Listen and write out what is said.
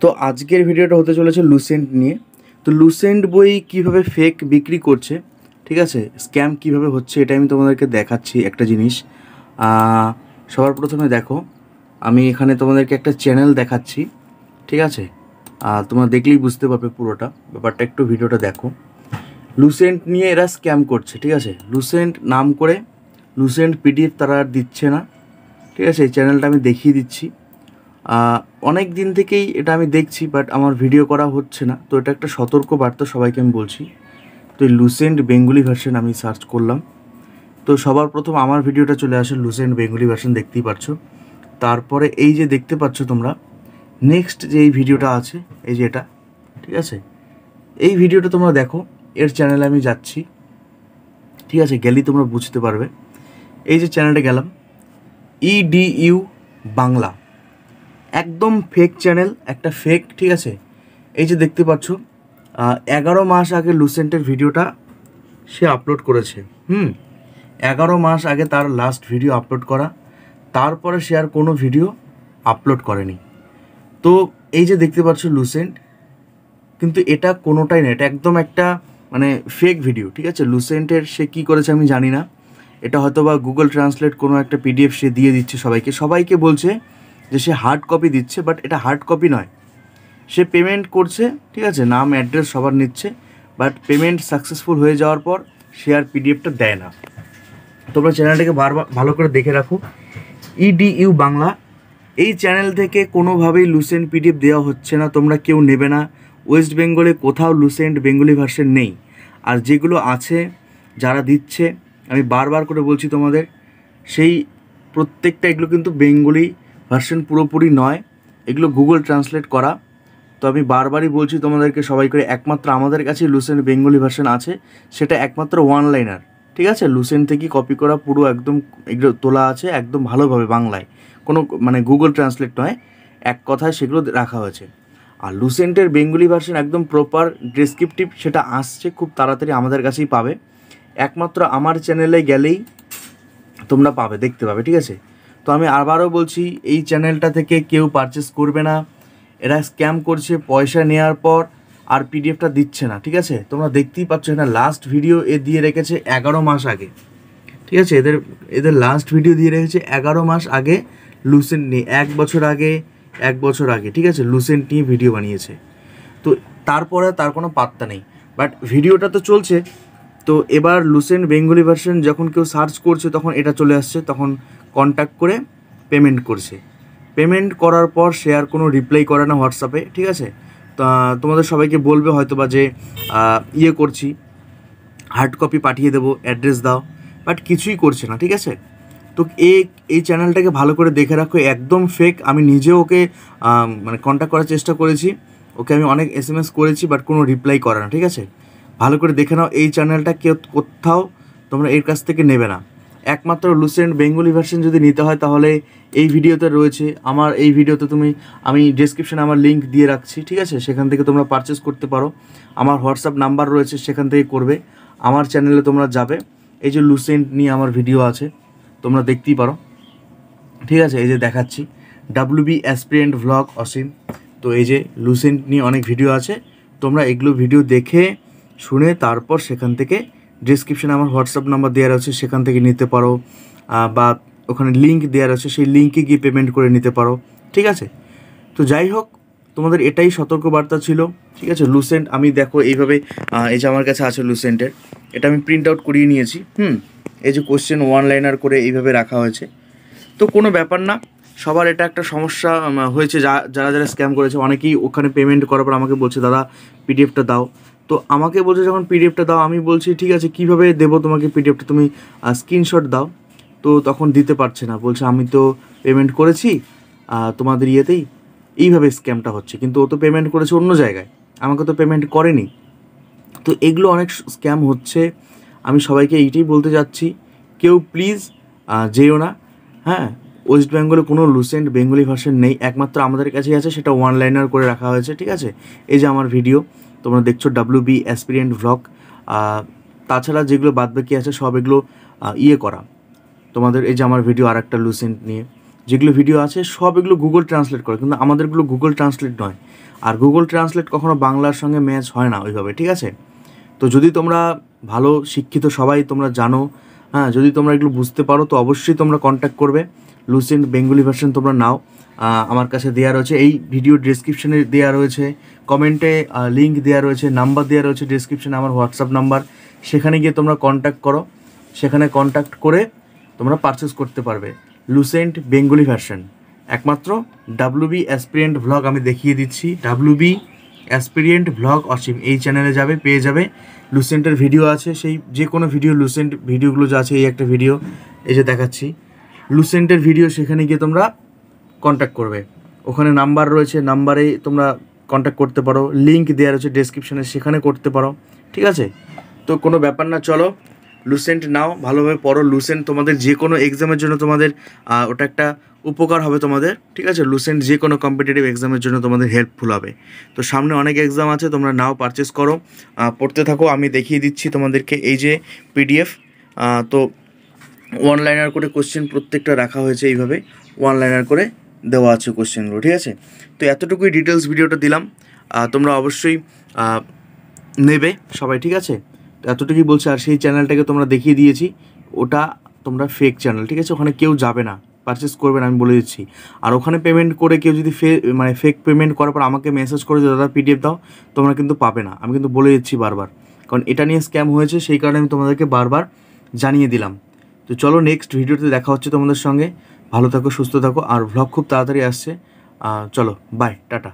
তো আজকের ভিডিওটা হতে চলেছে লুসেন্ট নিয়ে। তো লুসেন্ট বই কিভাবে ফেক বিক্রি করছে, ঠিক আছে, স্ক্যাম কিভাবে হচ্ছে, এটা আমি তোমাদেরকে দেখাচ্ছি একটা জিনিস। সবার প্রথমে দেখো, আমি এখানে তোমাদেরকে একটা চ্যানেল দেখাচ্ছি, ঠিক আছে। তোমরা দেখলেই বুঝতে পারবে পুরোটা ব্যাপারটা, একটু ভিডিওটা দেখো। লুসেন্ট নিয়ে এরা স্ক্যাম করছে, ঠিক আছে। লুসেন্ট নাম করে লুসেন্ট পিডিএফ তারা আর দিচ্ছে না, ঠিক আছে। এই চ্যানেলটা আমি দেখিয়ে দিচ্ছি। অনেক দিন থেকেই এটা আমি দেখছি, বাট আমার ভিডিও করা হচ্ছে না। তো এটা একটা সতর্ক বার্তা সবাইকে আমি বলছি। তো এই লুসেন্ট বেঙ্গলি ভার্সন আমি সার্চ করলাম, তো সবার প্রথম আমার ভিডিওটা চলে আসে লুসেন্ট বেঙ্গলি ভার্সন, দেখতেই পাচ্ছ। তারপরে এই যে দেখতে পাচ্ছ তোমরা নেক্সট যে এই ভিডিওটা আছে, এই যে এটা, ঠিক আছে। এই ভিডিওটা তোমরা দেখো, এর চ্যানেলে আমি যাচ্ছি, ঠিক আছে। গেলেই তোমরা বুঝতে পারবে। এই যে চ্যানেলটা গেলাম, EDU বাংলা, একদম ফেক চ্যানেল, একটা ফেক, ঠিক আছে। এই যে দেখতে পাচ্ছ 11 মাস আগে লুসেন্টের ভিডিওটা সে আপলোড করেছে। 11 মাস আগে তার লাস্ট ভিডিও আপলোড করা, তারপরে সে আর কোনো ভিডিও আপলোড করেনি। তো এই যে দেখতে পাচ্ছ লুসেন্ট, কিন্তু এটা কোনোটাই না, এটা একদম একটা মানে ফেক ভিডিও, ঠিক আছে। লুসেন্টের সে কী করেছে আমি জানি না, এটা হয়তো বা গুগল ট্রান্সলেট কোনো একটা PDF সে দিয়ে দিচ্ছে সবাইকে বলছে যে সে হার্ড কপি দিচ্ছে, বাট এটা হার্ড কপি নয়। সে পেমেন্ট করছে, ঠিক আছে, নাম অ্যাড্রেস সবার নিচ্ছে, বাট পেমেন্ট সাকসেসফুল হয়ে যাওয়ার পর সে আর PDFটা দেয় না। তোমরা চ্যানেলটাকে বারবার ভালো করে দেখে রাখো, EDU বাংলা। এই চ্যানেল থেকে কোনোভাবেই লুসেন্ট PDF দেওয়া হচ্ছে না, তোমরা কেউ নেবে না। ওয়েস্ট বেঙ্গলে কোথাও লুসেন্ট বেঙ্গলি ভার্সন নেই। আর যেগুলো আছে যারা দিচ্ছে, আমি বারবার করে বলছি তোমাদের, সেই প্রত্যেকটা এগুলো কিন্তু বেঙ্গলি ভার্সন পুরোপুরি নয়, এগুলো গুগল ট্রান্সলেট করা। তো আমি বারবারই বলছি তোমাদেরকে সবাই করে, একমাত্র আমাদের কাছে লুসেন্ট বেঙ্গলি ভার্সন আছে, সেটা একমাত্র ওয়ান লাইনার, ঠিক আছে। লুসেন্ট থেকে কপি করা পুরো একদম এগুলো তোলা আছে একদম ভালোভাবে বাংলায়, কোনো মানে গুগল ট্রান্সলেট নয়, এক কথায় সেগুলো রাখা হয়েছে। আর লুসেন্টের বেঙ্গলি ভার্সন একদম প্রপার ডেসক্রিপটিভ, সেটা আসছে খুব তাড়াতাড়ি আমাদের কাছেই পাবে। একমাত্র আমার চ্যানেলে গেলেই তোমরা পাবে, দেখতে পাবে, ঠিক আছে। তো আমি আবারও বলছি, এই চ্যানেলটা থেকে কেউ পারচেস করবে না, এরা স্ক্যাম করছে। পয়সা নেওয়ার পর আর PDFটা দিচ্ছে না, ঠিক আছে। তোমরা দেখতেই পাচ্ছ, এটা লাস্ট ভিডিও এ দিয়ে রেখেছে 11 মাস আগে, ঠিক আছে। এদের লাস্ট ভিডিও দিয়ে রেখেছে 11 মাস আগে লুসেন্ট নিয়ে, 1 বছর আগে, ঠিক আছে, লুসেন্ট নিয়ে ভিডিও বানিয়েছে। তো তারপরে তার কোনো পাত্তা নেই, বাট ভিডিওটা তো চলছে। তো এবার লুসেন্ট বেঙ্গলি ভার্সন যখন কেউ সার্চ করছে, তখন এটা চলে আসছে, তখন কন্ট্যাক্ট করে পেমেন্ট করছে। পেমেন্ট করার পর সে আর কোনো রিপ্লাই করে না হোয়াটসঅ্যাপে, ঠিক আছে। তা তোমাদের সবাইকে বলবে হয়তো বা যে করছি, হার্ড কপি পাঠিয়ে দেবো, অ্যাড্রেস দাও, বাট কিছুই করছে না, ঠিক আছে। তো এই চ্যানেলটাকে ভালো করে দেখে রাখো, একদম ফেক। আমি নিজেও ওকে মানে কন্ট্যাক্ট করার চেষ্টা করেছি, ওকে আমি অনেক SMS করেছি, বাট কোনো রিপ্লাই করে না, ঠিক আছে। ভালো করে দেখে নাও, এই চ্যানেলটা কেউ কোথাও তোমরা এর কাছ থেকে নেবে না। একমাত্র লুসেন্ট বেঙ্গলি ভার্সন যদি নিতে হয়, তাহলে এই ভিডিওতে রয়েছে, আমার এই ভিডিওতে আমি ডেসক্রিপশনে আমার লিঙ্ক দিয়ে রাখছি, ঠিক আছে। সেখান থেকে তোমরা পারচেস করতে পারো। আমার হোয়াটসঅ্যাপ নাম্বার রয়েছে, সেখান থেকে করবে। আমার চ্যানেলে তোমরা যাবে, এই যে লুসেন্ট নিয়ে আমার ভিডিও আছে, তোমরা দেখতেই পারো, ঠিক আছে। এই যে দেখাচ্ছি, WB অ্যাসপিরেন্ট ভ্লগ অসীম। তো এই যে লুসেন্ট নিয়ে অনেক ভিডিও আছে, তোমরা এগুলো ভিডিও দেখে শুনে তারপর সেখান থেকে ডেসক্রিপশনে আমার হোয়াটসঅ্যাপ নাম্বার দেওয়া আছে, সেখান থেকে নিতে পারো, বা ওখানে লিঙ্ক দেওয়া আছে, সেই লিঙ্কে গিয়ে পেমেন্ট করে নিতে পারো, ঠিক আছে। তো যাই হোক, তোমাদের এটাই সতর্কবার্তা ছিল, ঠিক আছে। লুসেন্ট আমি দেখো এইভাবে, এই যে আমার কাছে আছে লুসেন্টের, এটা আমি প্রিন্ট আউট করিয়ে নিয়েছি। এই যে কোশ্চেন ওয়ান লাইনার করে এইভাবে রাখা হয়েছে। তো কোনো ব্যাপার না, সবার এটা একটা সমস্যা হয়েছে, যারা স্ক্যাম করেছে, অনেকেই ওখানে পেমেন্ট করার পর আমাকে বলছে দাদা PDFটা দাও। তো আমাকে বলছে যখন PDFটা দাও, আমি বলছি ঠিক আছে, কীভাবে দেবো তোমাকে PDFটা, তুমি স্ক্রিনশট দাও। তো তখন দিতে পারছে না, বলছে আমি তো পেমেন্ট করেছি তোমাদের ইয়েতেই, এইভাবে স্ক্যামটা হচ্ছে। কিন্তু ও তো পেমেন্ট করেছে অন্য জায়গায়, আমাকে তো পেমেন্ট করেনি। তো এগুলো অনেক স্ক্যাম হচ্ছে। আমি সবাইকে এইটাই বলতে যাচ্ছি, কেউ প্লিজ যেও না। হ্যাঁ, ওয়েস্ট বেঙ্গলে কোনো লুসেন্ট বেঙ্গলি ভার্সন নেই, একমাত্র আমাদের কাছেই আছে, সেটা ওয়ান লাইনার করে রাখা হয়েছে, ঠিক আছে। এই যে আমার ভিডিও তোমরা দেখছো, WB অ্যাসপিরেন্ট ভ্লগ। তাছাড়া যেগুলো বাদবাকি আছে সব এগুলো করা তোমাদের। এই যে আমার ভিডিও আর একটা লুসেন্ট নিয়ে, যেগুলো ভিডিও আছে সব এগুলো গুগল ট্রান্সলেট করে, কিন্তু আমাদেরগুলো গুগল ট্রান্সলেট নয়। আর গুগল ট্রান্সলেট কখনো বাংলার সঙ্গে ম্যাচ হয় না ওইভাবে, ঠিক আছে? তো যদি তোমরা ভালো শিক্ষিত সবাই তোমরা জানো, হ্যাঁ, যদি তোমরা এগুলো বুঝতে পারো তো অবশ্যই তোমরা কন্ট্যাক্ট করবে। লুসেন্ট বেঙ্গলি ভার্সন তোমরা নাও, আমার কাছে দেওয়া রয়েছে, এই ভিডিও ডেসক্রিপশানে দেওয়া রয়েছে, কমেন্টে লিঙ্ক দেওয়া রয়েছে, নাম্বার দেওয়া রয়েছে ডেসক্রিপশানে, আমার হোয়াটসঅ্যাপ নাম্বার। সেখানে গিয়ে তোমরা কন্ট্যাক্ট করো, সেখানে কন্ট্যাক্ট করে তোমরা পারচেস করতে পারবে লুসেন্ট বেঙ্গলি ভার্সন। একমাত্র WB অ্যাসপিরিয়েন্ট ভ্লগ আমি দেখিয়ে দিচ্ছি, WB অ্যাসপিরিয়েন্ট ভ্লগ অসীম, এই চ্যানেলে যাবে, পেয়ে যাবে। লুসেন্টের ভিডিও আছে, সেই যে কোনো ভিডিও, লুসেন্ট ভিডিওগুলো যা আছে, এই একটা ভিডিও এই যে দেখাচ্ছি লুসেন্টের ভিডিও, সেখানে গিয়ে তোমরা কন্ট্যাক্ট করবে। ওখানে নাম্বার রয়েছে, নাম্বারে তোমরা কন্ট্যাক্ট করতে পারো, লিঙ্ক দেওয়া রয়েছে ডেসক্রিপশানে, সেখানে করতে পারো, ঠিক আছে? তো কোনো ব্যাপার না, চলো লুসেন্ট নাও, ভালোভাবে পড়ো। লুসেন্ট তোমাদের যে কোনো এক্সামের জন্য তোমাদের ওটা একটা উপকার হবে তোমাদের, ঠিক আছে? লুসেন্ট যে কোনো কম্পিটিটিভ এক্সামের জন্য তোমাদের হেল্পফুল হবে। তো সামনে অনেক এক্সাম আছে, তোমরা নাও, পারচেস করো, পড়তে থাকো। আমি দেখিয়ে দিচ্ছি তোমাদেরকে এই যে PDF, তো ওয়ান লাইনার করে কোশ্চেন প্রত্যেকটা রাখা হয়েছে, এইভাবে ওয়ান লাইনার করে দেওয়া আছে কোশ্চেনগুলো, ঠিক আছে? তো এতটুকুই ডিটেলস ভিডিওটা দিলাম, তোমরা অবশ্যই নেবে সবাই, ঠিক আছে? তো এতটুকুই বলছে। আর সেই চ্যানেলটাকে তোমরা দেখিয়ে দিয়েছি, ওটা তোমরা ফেক চ্যানেল, ঠিক আছে? ওখানে কেউ যাবে না, পারচেস করবে না, আমি বলে দিচ্ছি। আর ওখানে পেমেন্ট করে কেউ যদি ফেক পেমেন্ট করার পর আমাকে মেসেজ করে যে দাদা PDF দাও, তোমরা কিন্তু পাবে না, আমি কিন্তু বলে দিচ্ছি বারবার, কারণ এটা নিয়ে স্ক্যাম হয়েছে, সেই কারণে আমি তোমাদেরকে বারবার জানিয়ে দিলাম। তো চলো নেক্সট ভিডিওতে দেখা হচ্ছে তোমাদের সঙ্গে। ভালো থাকো, সুস্থ থাকো, আর ভ্লগ খুব তাড়াতাড়ি আসছে। চলো, বাই, টাটা।